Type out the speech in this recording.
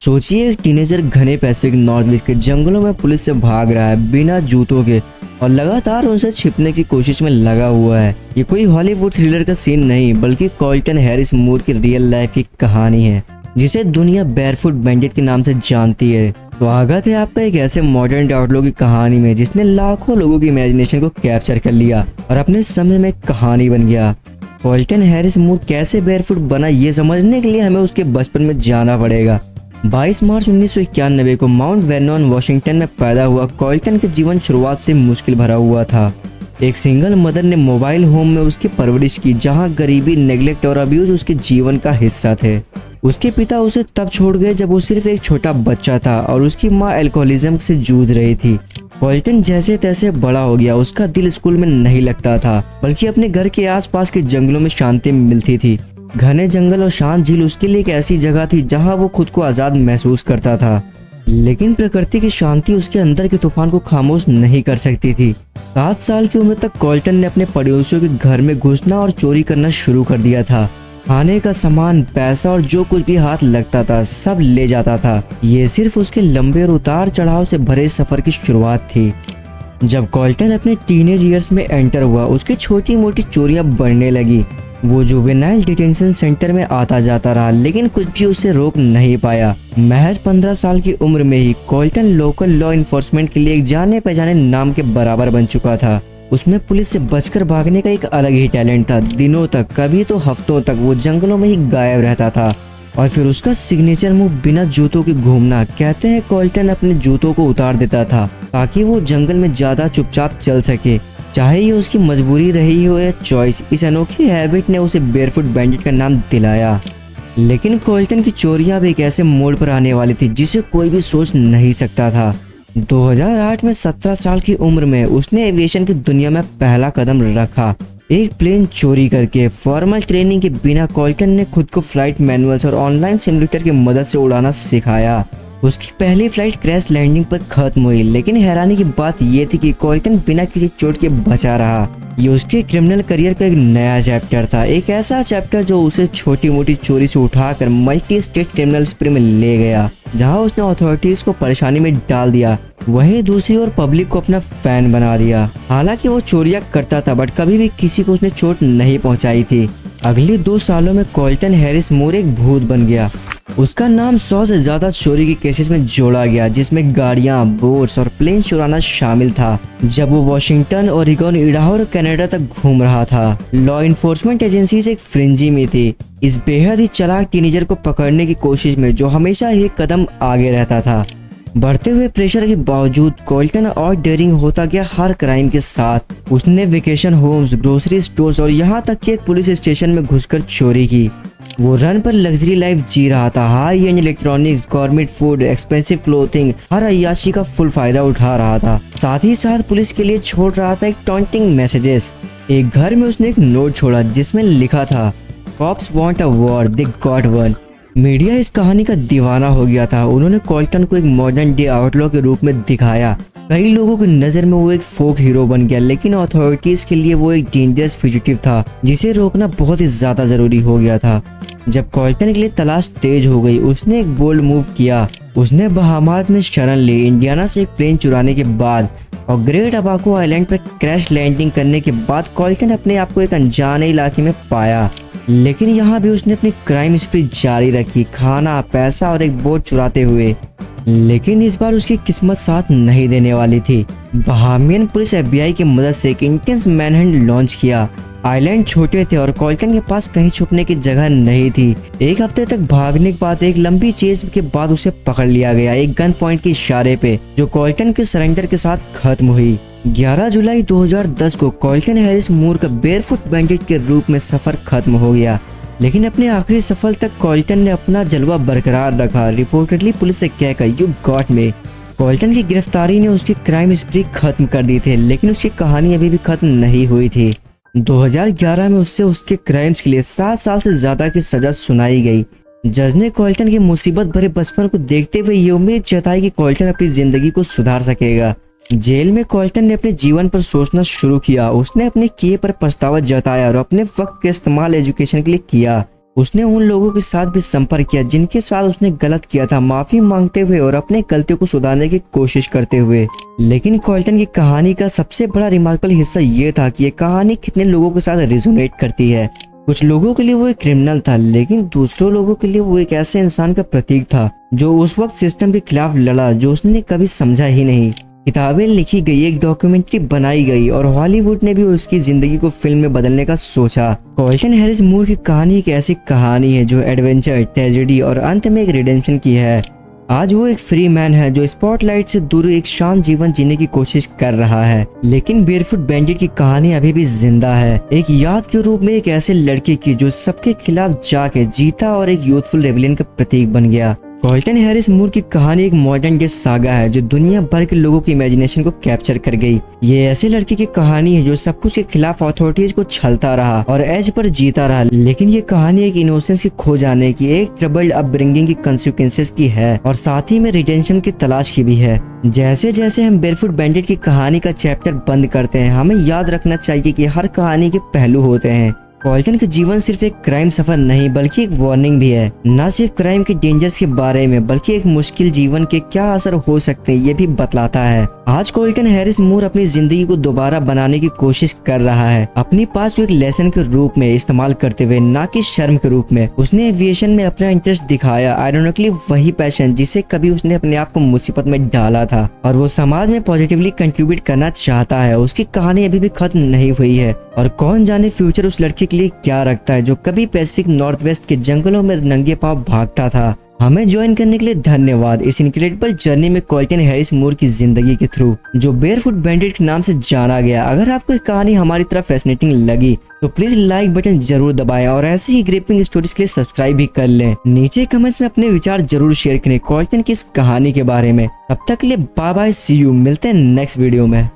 सोचिए एक टीनेजर घने पैसिफिक नॉर्थवेस्ट के जंगलों में पुलिस से भाग रहा है बिना जूतों के और लगातार उनसे छिपने की कोशिश में लगा हुआ है। ये कोई हॉलीवुड थ्रिलर का सीन नहीं बल्कि कोल्टन हैरिस मूर की रियल लाइफ की कहानी है जिसे दुनिया बेयरफुट बैंडिट के नाम से जानती है। स्वागत है आपका एक ऐसे मॉडर्न आउटलॉ की कहानी में जिसने लाखों लोगों की इमेजिनेशन को कैप्चर कर लिया और अपने समय में कहानी बन गया। कोल्टन हैरिस मूर कैसे बेयरफुट बना ये समझने के लिए हमें उसके बचपन में जाना पड़ेगा। 22 मार्च 1991 को माउंट वर्नॉन वाशिंगटन में पैदा हुआ कोल्टन के जीवन शुरुआत से मुश्किल भरा हुआ था। एक सिंगल मदर ने मोबाइल होम में उसकी परवरिश की जहां गरीबी, नेग्लेक्ट और अब्यूज उसके जीवन का हिस्सा थे। उसके पिता उसे तब छोड़ गए जब वो सिर्फ एक छोटा बच्चा था और उसकी मां अल्कोहलिज्म से जूझ रही थी। कोल्टन जैसे तैसे बड़ा हो गया। उसका दिल स्कूल में नहीं लगता था बल्कि अपने घर के आसपास के जंगलों में शांति मिलती थी। घने जंगल और शांत झील उसके लिए एक ऐसी जगह थी जहां वो खुद को आजाद महसूस करता था। लेकिन प्रकृति की शांति उसके अंदर के तूफान को खामोश नहीं कर सकती थी। 7 साल की उम्र तक कोल्टन ने अपने पड़ोसियों के घर में घुसना और चोरी करना शुरू कर दिया था। खाने का सामान, पैसा और जो कुछ भी हाथ लगता था सब ले जाता था। ये सिर्फ उसके लंबे और उतार चढ़ाव से भरे सफर की शुरुआत थी। जब कोल्टन अपने टीनेज ईयर्स में एंटर हुआ उसकी छोटी मोटी चोरियां बढ़ने लगी। वो जुवेनाइल डिटेंशन सेंटर में आता जाता रहा लेकिन कुछ भी उसे रोक नहीं पाया। महज 15 साल की उम्र में ही कोल्टन लोकल लॉ इन्फोर्समेंट के लिए एक जाने पहचाने नाम के बराबर बन चुका था। उसमें पुलिस से बचकर भागने का एक अलग ही टैलेंट था। दिनों तक, कभी तो हफ्तों तक वो जंगलों में ही गायब रहता था। और फिर उसका सिग्नेचर मूव बिना जूतों के घूमना। कहते हैं कोल्टन अपने जूतों को उतार देता था ताकि वो जंगल में ज्यादा चुपचाप चल सके, चाहे ये उसकी मजबूरी रही हो या चॉइस। इस अनोखी हैबिट ने उसे बेयरफुट बैंडिट का नाम दिलाया। लेकिन कोल्टन की चोरियां भी एक ऐसे मोड़ पर आने वाली थी जिसे कोई भी सोच नहीं सकता था। 2008 में 17 साल की उम्र में उसने एविएशन की दुनिया में पहला कदम रखा। एक प्लेन चोरी करके फॉर्मल ट्रेनिंग के बिना कोल्टन ने खुद को फ्लाइट मैनुअल्स और ऑनलाइन सिमुलेटर की मदद से उड़ाना सिखाया। उसकी पहली फ्लाइट क्रैश लैंडिंग पर खत्म हुई लेकिन हैरानी की बात यह थी कि कोल्टन बिना किसी चोट के बचा रहा। ये उसके क्रिमिनल करियर का एक नया चैप्टर था, एक ऐसा चैप्टर जो उसे छोटी मोटी चोरी से उठाकर मल्टी स्टेट क्रिमिनल स्प्रे में ले गया जहां उसने अथॉरिटीज को परेशानी में डाल दिया। वहीं दूसरी ओर पब्लिक को अपना फैन बना दिया। हालांकि वो चोरियां करता था बट कभी भी किसी को उसने चोट नहीं पहुंचाई थी। अगले 2 सालों में कोल्टन हैरिस मूर एक भूत बन गया। उसका नाम 100 से ज्यादा चोरी के केसेस में जोड़ा गया जिसमें गाड़ियां, बोट्स और प्लेन चुराना शामिल था। जब वो वॉशिंगटन, ओरेगन, इडाहो और कनाडा तक घूम रहा था, लॉ इन्फोर्समेंट एजेंसीज एक फ्रिंजी में थी, इस बेहद ही चालाक टीनेजर को पकड़ने की कोशिश में जो हमेशा एक कदम आगे रहता था। बढ़ते हुए प्रेशर के बावजूद कोल्टन और डेयरिंग होता गया हर क्राइम के साथ। उसने वेकेशन होम्स, ग्रोसरी स्टोर्स और यहाँ तक कि एक पुलिस स्टेशन में घुसकर चोरी की। वो रन पर लग्जरी लाइफ जी रहा था। High end electronics, gourmet food, expensive clothing, हर अय्याशी का फुल फायदा उठा रहा था। साथ ही साथ पुलिस के लिए छोड़ रहा था एक टॉन्टिंग मैसेजेस। एक घर में उसने एक नोट छोड़ा जिसमें लिखा था, cops want a war, they got one. Media इस कहानी का दीवाना हो गया था। उन्होंने कोल्टन को एक मॉडर्न डे आउटलॉ के रूप में दिखाया। कई लोगों की नजर में वो एक फोक हीरो बन गया लेकिन अथॉरिटीज के लिए वो एक डेंजरस फ्यूजिटिव था जिसे रोकना बहुत ही ज्यादा जरूरी हो गया था। जब कोल्टन के लिए तलाश तेज हो गई उसने एक बोल्ड मूव किया। उसने बहामास में शरण ली। इंडियाना से एक प्लेन चुराने के बाद और ग्रेट अबाको आइलैंड पर क्रैश लैंडिंग करने के बाद कोल्टन अपने आप को एक अनजाने इलाके में पाया। लेकिन यहाँ भी उसने अपनी क्राइम स्प्री जारी रखी, खाना, पैसा और एक बोट चुराते हुए। लेकिन इस बार उसकी किस्मत साथ नहीं देने वाली थी। बहामियन पुलिस FBI की मदद से एक इंटेंस मैनहंट लॉन्च किया। आइलैंड छोटे थे और कोल्टन के पास कहीं छुपने की जगह नहीं थी। एक हफ्ते तक भागने के बाद एक लंबी चेज के बाद उसे पकड़ लिया गया एक गन पॉइंट के इशारे पे जो कोल्टन के सरेंडर के साथ खत्म हुई। 11 जुलाई 2010 को कोल्टन हैरिस मूर का बेयरफुट बैंडिट के रूप में सफर खत्म हो गया। लेकिन अपने आखिरी सफर तक कोल्टन ने अपना जलवा बरकरार रखा, रिपोर्टेडली पुलिस से कहकर, यू गॉट मी। कोल्टन की गिरफ्तारी ने उसकी क्राइम स्प्री खत्म कर दी थी लेकिन उसकी कहानी अभी भी खत्म नहीं हुई थी। 2011 में उससे उसके क्राइम्स के लिए 7 साल से ज्यादा की सजा सुनाई गई। जज ने कोल्टन के मुसीबत भरे बचपन को देखते हुए ये उम्मीद जताई कि कोल्टन अपनी जिंदगी को सुधार सकेगा। जेल में कोल्टन ने अपने जीवन पर सोचना शुरू किया। उसने अपने किए पर पछतावा जताया और अपने वक्त का इस्तेमाल एजुकेशन के लिए किया। उसने उन लोगों के साथ भी संपर्क किया जिनके साथ उसने गलत किया था, माफी मांगते हुए और अपने गलतियों को सुधारने की कोशिश करते हुए। लेकिन कोल्टन की कहानी का सबसे बड़ा रिमार्केबल हिस्सा ये था कि ये कहानी कितने लोगों के साथ रिजोनेट करती है। कुछ लोगों के लिए वो एक क्रिमिनल था, लेकिन दूसरों लोगों के लिए वो एक ऐसे इंसान का प्रतीक था जो उस वक्त सिस्टम के खिलाफ लड़ा जो उसने कभी समझा ही नहीं। किताबें लिखी गई, एक डॉक्यूमेंट्री बनाई गई और हॉलीवुड ने भी उसकी जिंदगी को फिल्म में बदलने का सोचा। कोल्टन हैरिस मूर की कहानी एक ऐसी कहानी है जो एडवेंचर, ट्रेजेडी और अंत में एक रिडेम्पशन की है। आज वो एक फ्री मैन है जो स्पॉटलाइट से दूर एक शांत जीवन जीने की कोशिश कर रहा है, लेकिन बेयरफुट बैंडिट की कहानी अभी भी जिंदा है, एक याद के रूप में, एक ऐसे लड़के की जो सबके खिलाफ जाके जीता और एक यूथफुल रेबेलियन का प्रतीक बन गया। कोल्टन हैरिस मूर की कहानी एक मॉडर्न डे सागा है जो दुनिया भर के लोगों की इमेजिनेशन को कैप्चर कर गई। ये ऐसे लड़के की कहानी है जो सब कुछ के खिलाफ अथॉरिटीज को छलता रहा और एज पर जीता रहा, लेकिन ये कहानी एक इनोसेंस के खो जाने की, एक ट्रबल्ड अपब्रिंगिंग की कंसिक्वेंसेस की है और साथ ही में रिडेम्पशन की तलाश की भी है। जैसे जैसे हम बेयरफुट बैंडिट की कहानी का चैप्टर बंद करते हैं, हमें याद रखना चाहिए कि हर कहानी के पहलू होते हैं। कोल्टन का जीवन सिर्फ एक क्राइम सफर नहीं बल्कि एक वार्निंग भी है, न सिर्फ क्राइम के डेंजर्स के बारे में बल्कि एक मुश्किल जीवन के क्या असर हो सकते हैं ये भी बतलाता है। आज कोल्टन हैरिस मूर अपनी जिंदगी को दोबारा बनाने की कोशिश कर रहा है, अपनी पास को एक लेसन के रूप में इस्तेमाल करते हुए, ना कि शर्म के रूप में। उसने एविएशन में अपना इंटरेस्ट दिखाया, आयरॉनिकली वही पैशन जिसे कभी उसने अपने आप को मुसीबत में डाला था, और वो समाज में पॉजिटिवली कंट्रीब्यूट करना चाहता है। उसकी कहानी अभी भी खत्म नहीं हुई है और कौन जाने फ्यूचर उस लड़के के लिए क्या रखता है जो कभी पैसिफिक नॉर्थ वेस्ट के जंगलों में नंगे पांव भागता था। हमें ज्वाइन करने के लिए धन्यवाद इस इनक्रेडिबल जर्नी में कोल्टन हैरिस मूर की जिंदगी के थ्रू, जो बेयरफुट बैंडिट के नाम से जाना गया। अगर आपको ये कहानी हमारी तरह फैसिनेटिंग लगी तो प्लीज लाइक बटन जरूर दबाएं और ऐसे ही ग्रिपिंग स्टोरीज के लिए सब्सक्राइब भी कर लें। नीचे कमेंट्स में अपने विचार जरूर शेयर करें कोल्टन की इस कहानी के बारे में। तब तक के लिए बाय बाय, सी यू, मिलते हैं नेक्स्ट वीडियो में।